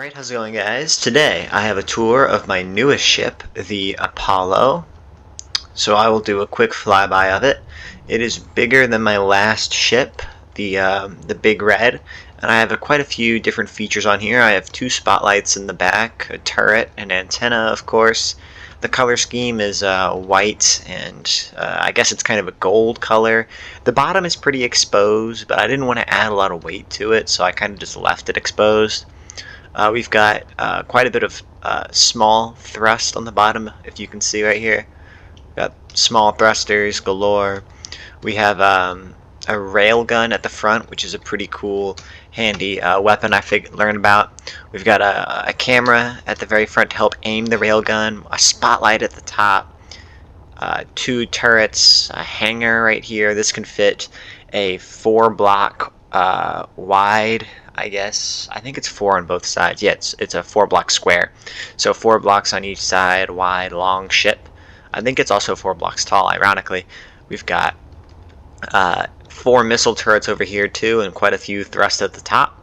Alright, how's it going, guys? Today I have a tour of my newest ship, the Apollo. So I will do a quick flyby of it. It is bigger than my last ship, the Big Red, and I have quite a few different features on here. I have two spotlights in the back, a turret, an antenna, of course. The color scheme is white, and I guess it's kind of a gold color. The bottom is pretty exposed, but I didn't want to add a lot of weight to it, so I kind of just left it exposed. We've got quite a bit of small thrust on the bottom, if you can see right here. We've got small thrusters galore. We have a rail gun at the front, which is a pretty cool, handy weapon I learned about. We've got a camera at the very front to help aim the rail gun, a spotlight at the top, two turrets, a hangar right here. This can fit a 4-block wide, I guess. I think it's 4 on both sides. Yeah, it's a 4-block square. So 4 blocks on each side, wide, long ship. I think it's also 4 blocks tall, ironically. We've got 4 missile turrets over here too, and quite a few thrust at the top.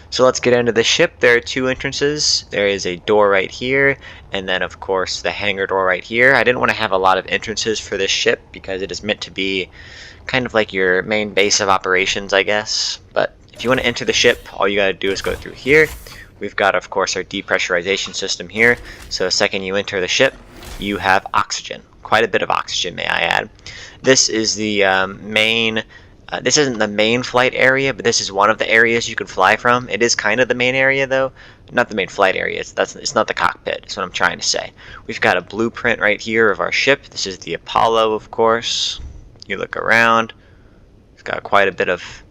So let's get into the ship. There are 2 entrances. There is a door right here, and then of course the hangar door right here. I didn't want to have a lot of entrances for this ship because it is meant to be kind of like your main base of operations, I guess. But if you want to enter the ship, all you gotta do is go through here. We've got, of course, our depressurization system here. So the second you enter the ship, you have oxygen. Quite a bit of oxygen, may I add. This is the this isn't the main flight area, but this is one of the areas you can fly from. It is kind of the main area, though. Not the main flight area. It's not the cockpit. That's what I'm trying to say. We've got a blueprint right here of our ship. This is the Apollo, of course. You look around. It's got quite a bit of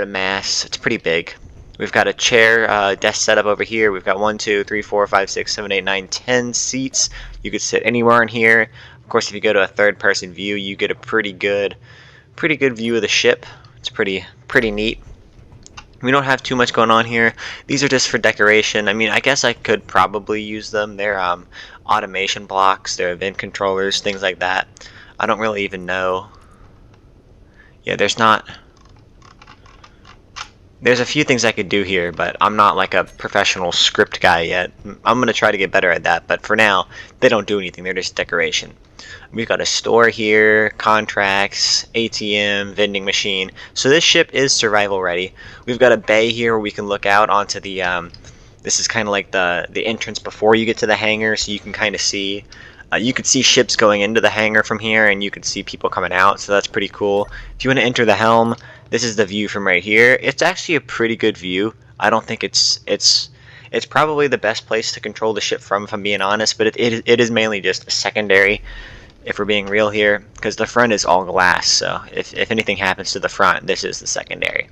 mass. It's pretty big. We've got a chair desk setup over here. We've got 1, 2, 3, 4, 5, 6, 7, 8, 9, 10 seats. You could sit anywhere in here. Of course, if you go to a third-person view, you get a pretty good view of the ship. It's pretty neat. We don't have too much going on here. These are just for decoration. I mean, I guess I could probably use them. They're automation blocks. They're event controllers, things like that. I don't really even know. Yeah, there's a few things I could do here, but I'm not like a professional script guy yet. I'm going to try to get better at that, but for now, they don't do anything. They're just decoration. We've got a store here, contracts, ATM, vending machine. So this ship is survival ready. We've got a bay here where we can look out onto the, this is kind of like the entrance before you get to the hangar, so you can kind of see. You could see ships going into the hangar from here, and you could see people coming out, so that's pretty cool. If you want to enter the helm, this is the view from right here. It's actually a pretty good view. I don't think it's probably the best place to control the ship from, if I'm being honest, but it is mainly just a secondary, if we're being real here, because the front is all glass, so if anything happens to the front, this is the secondary.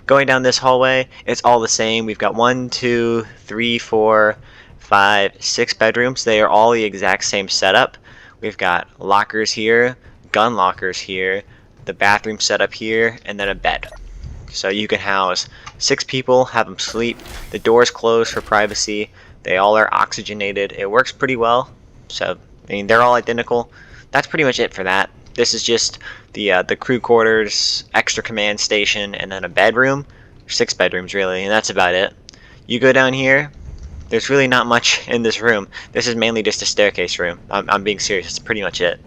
Going down this hallway, it's all the same. We've got 1, 2, 3, 4, 5, 6 bedrooms. They are all the exact same setup. We've got lockers here, gun lockers here, the bathroom setup here, and then a bed. So you can house 6 people, have them sleep. The door's closed for privacy. They all are oxygenated. It works pretty well. So I mean, they're all identical. That's pretty much it for that. This is just the crew quarters, extra command station, and then a bedroom. 6 bedrooms really, and that's about it. You go down here. There's really not much in this room. This is mainly just a staircase room. I'm being serious. That's pretty much it.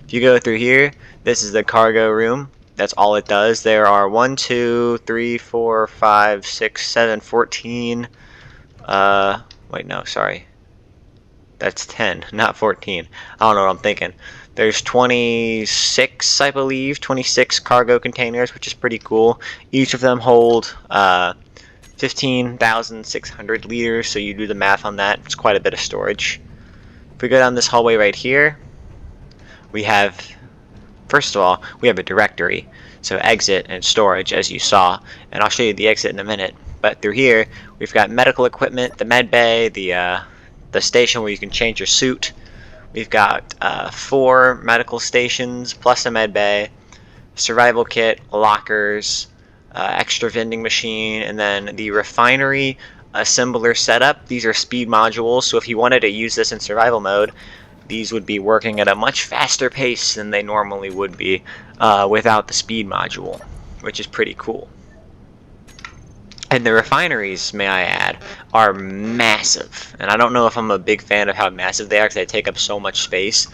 If you go through here, this is the cargo room. That's all it does. There are 1, 2, 3, 4, 5, 6, 7, 14. Wait, no, sorry. That's 10, not 14. I don't know what I'm thinking. There's 26, I believe, 26 cargo containers, which is pretty cool. Each of them hold 15,600 liters, so you do the math on that. It's quite a bit of storage. If we go down this hallway right here, we have, first of all, we have a directory. So exit and storage, as you saw, and I'll show you the exit in a minute. But through here, we've got medical equipment, the med bay, the station where you can change your suit. We've got 4 medical stations plus a med bay, survival kit, lockers, extra vending machine, and then the refinery assembler setup. These are speed modules, so if you wanted to use this in survival mode, these would be working at a much faster pace than they normally would be without the speed module, which is pretty cool. And the refineries, may I add, are massive. And I don't know if I'm a big fan of how massive they are because they take up so much space.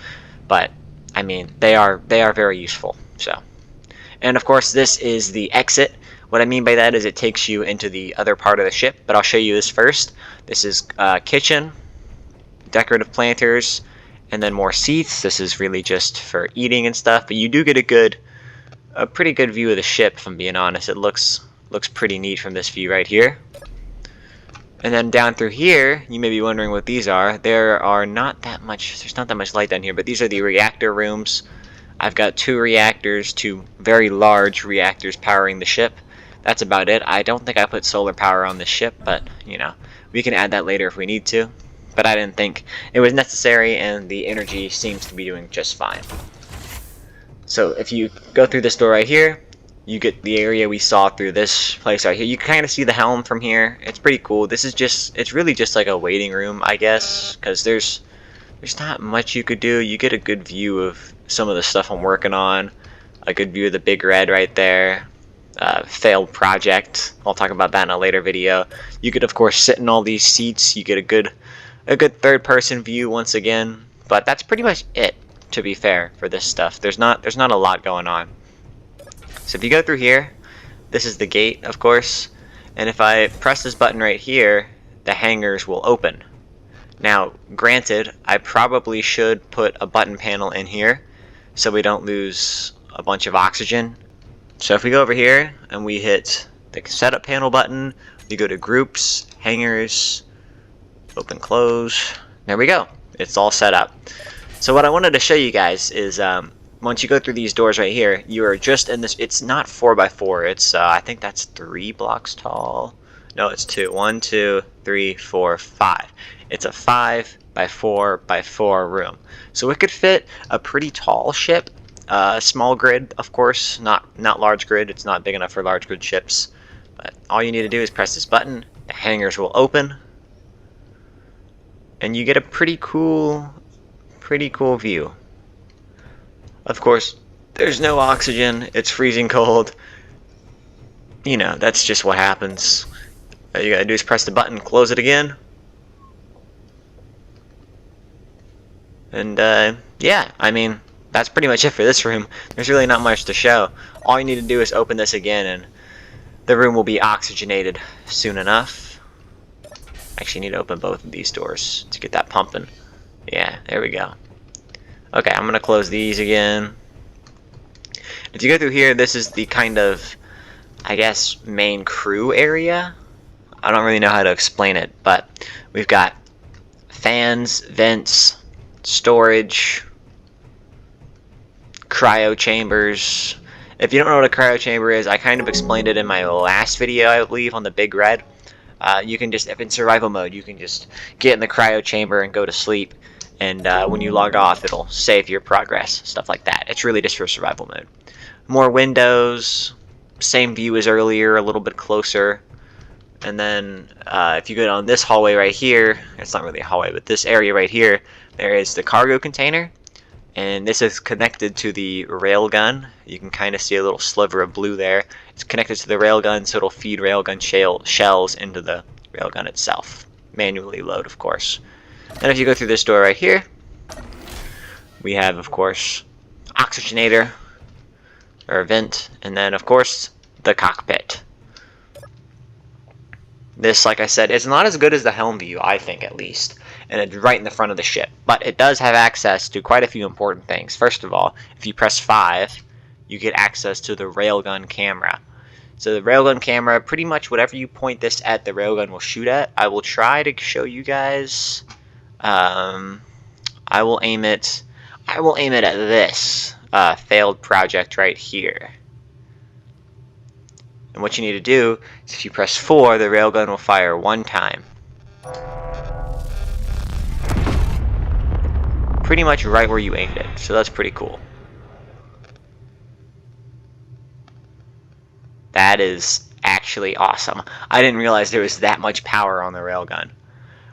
But, I mean, they are very useful. So, and of course, this is the exit. What I mean by that is it takes you into the other part of the ship. But I'll show you this first. This is kitchen, decorative planters, and then more seats. This is really just for eating and stuff. But you do get a pretty good view of the ship, if I'm being honest. It looks pretty neat from this view right here. And then down through here, you may be wondering what these are. There's not that much light down here, but these are the reactor rooms. I've got 2 reactors, 2 very large reactors powering the ship. That's about it. I don't think I put solar power on the ship, but, you know, we can add that later if we need to. But I didn't think it was necessary, and the energy seems to be doing just fine. So if you go through this door right here, you get the area we saw through this place right here. You can kind of see the helm from here. It's pretty cool. It's really just like a waiting room, I guess, because there's not much you could do. You get a good view of some of the stuff I'm working on, a good view of the big red right there. Failed project. I'll talk about that in a later video. You could of course sit in all these seats. You get a good third-person view once again. But that's pretty much it, to be fair, for this stuff. There's not a lot going on. So if you go through here, this is the gate, of course, and if I press this button right here, the hangars will open. Now, granted, I probably should put a button panel in here so we don't lose a bunch of oxygen. So if we go over here and we hit the setup panel button, we go to groups, hangars, open, close. There we go. It's all set up. So what I wanted to show you guys is once you go through these doors right here, you are just in this. It's not 4x4. It's I think that's 3 blocks tall. No, it's 2. 1, 2, 3, 4, 5. It's a 5x4x4 room. So it could fit a pretty tall ship. Small grid, of course, not large grid. It's not big enough for large grid ships. But all you need to do is press this button. The hangars will open, and you get a pretty cool view. Of course, there's no oxygen. It's freezing cold. You know, that's just what happens. All you gotta do is press the button, close it again. And, yeah, I mean, that's pretty much it for this room. There's really not much to show. All you need to do is open this again, and the room will be oxygenated soon enough. Actually, need to open both of these doors to get that pumping. Yeah, there we go. Okay, I'm going to close these again. If you go through here, this is the kind of, I guess, main crew area. I don't really know how to explain it, but we've got fans, vents, storage, cryo chambers. If you don't know what a cryo chamber is, I kind of explained it in my last video, I believe, on the Big Red. You can just, if in survival mode, you can just get in the cryo chamber and go to sleep. And when you log off, it'll save your progress, stuff like that. It's really just for survival mode. More windows, same view as earlier, a little bit closer. And then if you go down this hallway right here, it's not really a hallway, but this area right here, there is the cargo container. And this is connected to the railgun. You can kind of see a little sliver of blue there. It's connected to the railgun, so it'll feed railgun shells into the railgun itself. Manually load, of course. And if you go through this door right here, we have, of course, oxygenator, or vent, and then, of course, the cockpit. This, like I said, is not as good as the helm view, I think, at least. And it's right in the front of the ship. But it does have access to quite a few important things. First of all, if you press 5, you get access to the railgun camera. So the railgun camera, pretty much whatever you point this at, the railgun will shoot at. I will try to show you guys. I will aim it at this failed project right here. And what you need to do is if you press 4, the railgun will fire 1 time. Pretty much right where you aimed it, so that's pretty cool. That is actually awesome. I didn't realize there was that much power on the railgun.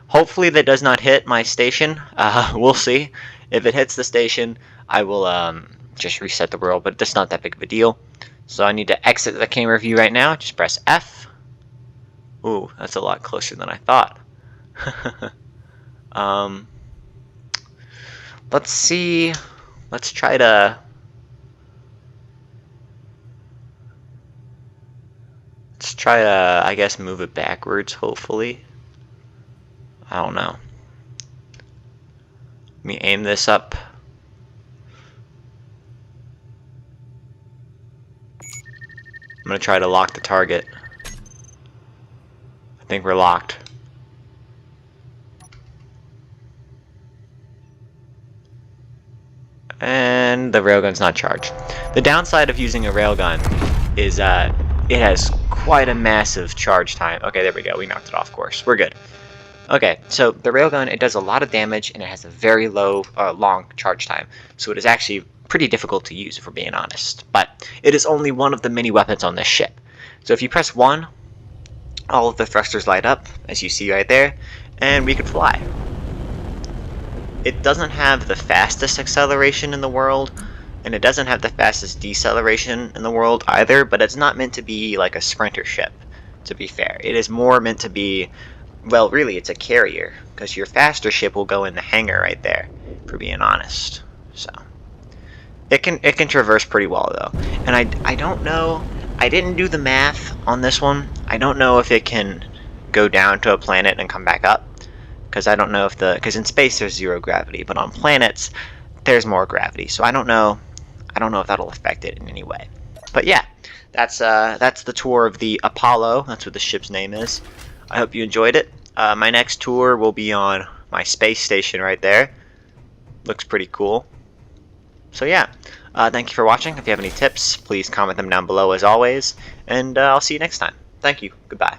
Hopefully that does not hit my station. We'll see. If it hits the station, I will just reset the world, but that's not that big of a deal. So I need to exit the camera view right now. Just press F. Ooh, that's a lot closer than I thought. Let's see. Let's try to... I guess, move it backwards, hopefully. I don't know. Let me aim this up. I'm gonna try to lock the target. I think we're locked. And the railgun's not charged. The downside of using a railgun is it has quite a massive charge time. Okay, there we go. We knocked it off course. We're good. Okay, so the railgun, it does a lot of damage and it has a very long charge time. So it is actually pretty difficult to use, if we're being honest. But it is only one of the many weapons on this ship. So if you press 1, all of the thrusters light up, as you see right there, and we can fly. It doesn't have the fastest acceleration in the world, and it doesn't have the fastest deceleration in the world either, but it's not meant to be like a sprinter ship, to be fair. It is more meant to be, well, really, it's a carrier, because your faster ship will go in the hangar right there, for being honest. So it can traverse pretty well, though. And I don't know, I didn't do the math on this one. I don't know if it can go down to a planet and come back up. Because I don't know if because in space there's 0 gravity, but on planets there's more gravity. So I don't know if that'll affect it in any way. But yeah, that's the tour of the Apollo. That's what the ship's name is. I hope you enjoyed it. My next tour will be on my space station right there. Looks pretty cool. So yeah, thank you for watching. If you have any tips, please comment them down below as always, and I'll see you next time. Thank you. Goodbye.